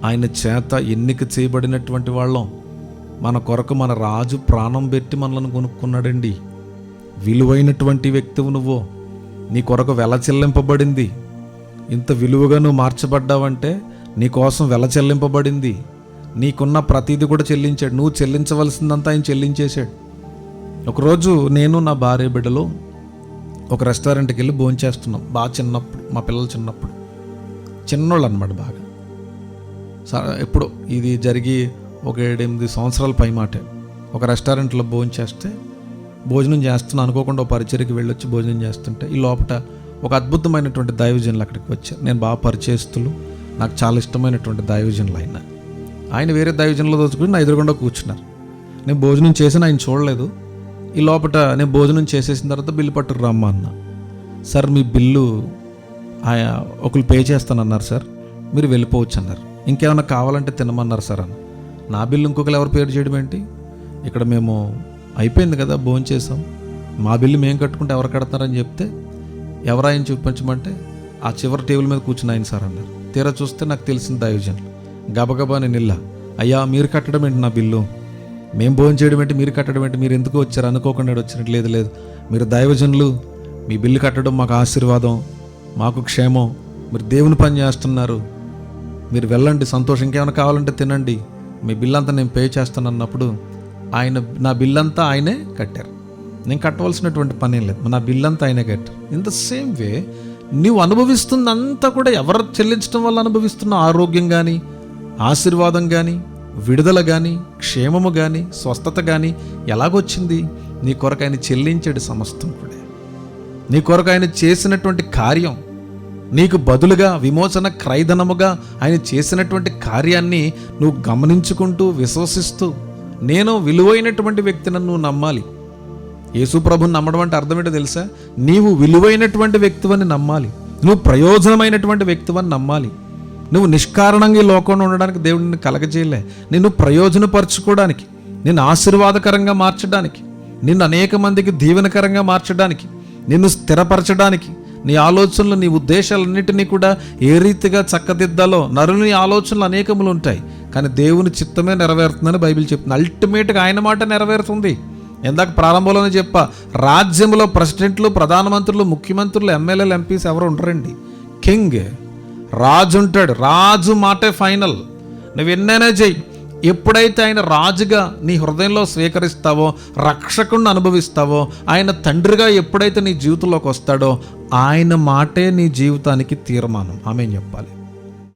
ఆయన చేత ఎన్నిక చేయబడినటువంటి వాళ్ళం. మన కొరకు మన రాజు ప్రాణం పెట్టి మనల్ని కొనుక్కున్నాడండి. విలువైనటువంటి వ్యక్తివు నువ్వు. నీ కొరకు వెల చెల్లింపబడింది. ఇంత విలువగా నువ్వు మార్చబడ్డావంటే నీ కోసం వెల చెల్లింపబడింది. నీకున్న ప్రతిదీ కూడా చెల్లించాడు. నువ్వు చెల్లించవలసిందంతా ఆయన చెల్లించేశాడు. ఒకరోజు నేను నా భార్య బిడ్డలు ఒక రెస్టారెంట్కి వెళ్ళి భోంచేస్తున్నాం. బాగా చిన్నప్పుడు, మా పిల్లలు చిన్నప్పుడు, చిన్నోళ్ళు అనమాట. బాగా ఎప్పుడు ఇది జరిగి ఒక 7-8 సంవత్సరాల పై మాటే. ఒక రెస్టారెంట్లో భోజనం చేస్తున్నా అనుకోకుండా ఒక పరిచర్కి వెళ్ళొచ్చి భోజనం చేస్తుంటే ఈ లోపల ఒక అద్భుతమైనటువంటి దైవజనులు అక్కడికి వచ్చారు. నేను బాగా పరిచయస్తులు, నాకు చాలా ఇష్టమైనటువంటి దైవజనులు. ఆయన వేరే దైవజనులు దోచుకుని నా ఎదురుగుండా కూర్చున్నారు. నేను భోజనం చేసిన ఆయన చూడలేదు. ఈ లోపల నేను భోజనం చేసేసిన తర్వాత బిల్లు పట్టుకు రమ్మా అన్న. సార్ మీ బిల్లు ఒకరు పే చేస్తానన్నారు సార్, మీరు వెళ్ళిపోవచ్చు అన్నారు. ఇంకేమైనా కావాలంటే తినమన్నారు సార్ అన్న. నా బిల్లు ఇంకొకరు ఎవరు పేరు చేయడం ఏంటి? ఇక్కడ మేము అయిపోయింది కదా, భోజనం చేసాం, మా బిల్లు మేము కట్టుకుంటే ఎవరు కడతారని చెప్తే ఎవరాయని చూపించమంటే ఆ చివరి టేబుల్ మీద కూర్చుని ఆయన సార్ అన్నారు. తీరా చూస్తే నాకు తెలిసిన దైవజనులు. గబగబా నేను ఇల్లా, అయ్యా మీరు కట్టడం ఏంటి నా బిల్లు, మేము భోజనం చేయడం ఏంటి, మీరు కట్టడం ఏంటి, మీరు ఎందుకు వచ్చారు, అనుకోకుండా వచ్చినట్టు. లేదు మీరు దైవజనులు, మీ బిల్లు కట్టడం మాకు ఆశీర్వాదం, మాకు క్షేమం, మీరు దేవుని పని చేస్తున్నారు, మీరు వెళ్ళండి, సంతోషం, ఇంకేమైనా కావాలంటే తినండి, మీ బిల్లంతా నేను పే చేస్తాను అన్నప్పుడు ఆయన నా బిల్లంతా ఆయనే కట్టారు. నేను కట్టవలసినటువంటి పని ఏం లేదు, నా బిల్లంతా ఆయనే కట్టారు. ఇన్ ద సేమ్ వే నువ్వు అనుభవిస్తుందంతా కూడా ఎవరు చెల్లించడం వల్ల అనుభవిస్తున్న ఆరోగ్యం కానీ, ఆశీర్వాదం కానీ, విడుదల కానీ, క్షేమము కానీ, స్వస్థత కానీ ఎలాగొచ్చింది? నీ కొరకు ఆయన చెల్లించాడు సమస్తం కూడా. నీ కొరకు ఆయన చేసినటువంటి కార్యం, నీకు బదులుగా విమోచన క్రయధనముగా ఆయన చేసినటువంటి కార్యాన్ని నువ్వు గమనించుకుంటూ విశ్వసిస్తూ, నేను విలువైనటువంటి వ్యక్తిని నువ్వు నమ్మాలి. యేసు ప్రభుని నమ్మడం అంటే అర్థమేంటో తెలుసా? నీవు విలువైనటువంటి వ్యక్తివని నమ్మాలి, నువ్వు ప్రయోజనమైనటువంటి వ్యక్తివని నమ్మాలి. నువ్వు నిష్కారణంగా ఈ లోకంలో ఉండడానికి దేవుడు నిన్ను కలగజేయలే. నిన్ను ప్రయోజనపరచుకోవడానికి, నిన్ను ఆశీర్వాదకరంగా మార్చడానికి, నిన్ను అనేక మందికి దీవెనకరంగా మార్చడానికి, నిన్ను స్థిరపరచడానికి, నీ ఆలోచనలు, నీ ఉద్దేశాలన్నింటినీ కూడా ఏ రీతిగా చక్కదిద్దాలో. నరుని ఆలోచనలు అనేకములు ఉంటాయి, కానీ దేవుని చిత్తమే నెరవేరుతుందని బైబిల్ చెప్తుంది. అల్టిమేట్గా ఆయన మాట నెరవేరుతుంది. ఇందాక ప్రారంభంలోనే చెప్పా, రాజ్యంలో ప్రెసిడెంట్లు, ప్రధానమంత్రులు, ముఖ్యమంత్రులు, ఎమ్మెల్యేలు, ఎంపీస్ ఎవరు ఉండరండి. కింగ్, రాజు ఉంటాడు. రాజు మాటే ఫైనల్. నువ్వు ఎన్నైనా చెయ్యి, ఎప్పుడైతే ఆయన రాజుగా నీ హృదయంలో స్వీకరిస్తావో, రక్షకుడిని అనుభవిస్తావో, ఆయన తండ్రిగా ఎప్పుడైతే నీ జీవితంలోకి వస్తాడో, ఆయన మాటే నీ జీవితానికి తీర్మానం. ఆమేన్ చెప్పాలి.